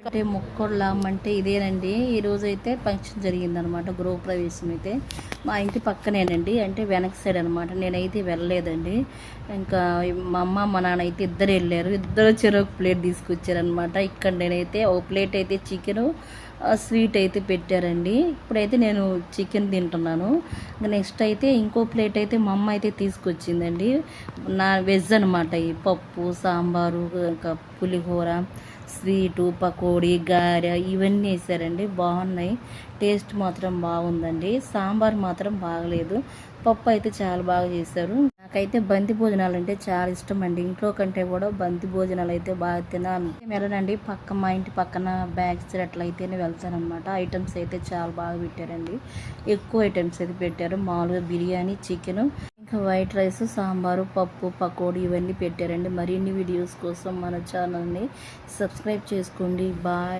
అంటే ముక్కోళ్ళమ్మంటే ఇదేనండి. ఈరోజైతే ఫంక్షన్ జరిగిందనమాట, గృహప్రవేశం అయితే మా ఇంటి పక్కనేనండి, అంటే వెనక సైడ్ అనమాట. నేనైతే వెళ్ళలేదండి. ఇంకా మా అమ్మ మా నాన్న అయితే ఇద్దరు వెళ్ళారు. ఇద్దరు చెరొక ప్లేట్ తీసుకొచ్చారనమాట. ఇక్కడ నేనైతే ఒక ప్లేట్ అయితే చికెను, స్వీట్ అయితే పెట్టారండి. ఇప్పుడైతే నేను చికెన్ తింటున్నాను. నెక్స్ట్ అయితే ఇంకో ప్లేట్ అయితే మా అమ్మ అయితే తీసుకొచ్చిందండి. నా వెజ్ అనమాట. ఈ పప్పు, సాంబారు, ఇంకా పులిహోర, స్వీటు, పకోడీ, గారె ఇవన్నీ వేసారండి. బాగున్నాయి. టేస్ట్ మాత్రం బాగుందండి. సాంబార్ మాత్రం బాగలేదు. పప్పు అయితే చాలా బాగా చేశారు. నాకైతే బంతి భోజనాలు అంటే చాలా ఇష్టం అండి. ఇంట్లో కంటే కూడా బంతి భోజనాలు అయితే బాగా తినాలి. వెళ్ళనండి, మా ఇంటి పక్కన బ్యాక్ సైడ్ అట్లయితేనే వెళ్తానమాట. ఐటమ్స్ అయితే చాలా బాగా పెట్టారండి. ఎక్కువ ఐటమ్స్ అయితే పెట్టారు. మామూలుగా బిర్యానీ, చికెను, ఇంకా వైట్ రైస్, సాంబారు, పప్పు, పకోడీ ఇవన్నీ పెట్టారండి. మరిన్ని వీడియోస్ కోసం మన ఛానల్ని సబ్స్క్రైబ్ చేసుకోండి. బాయ్.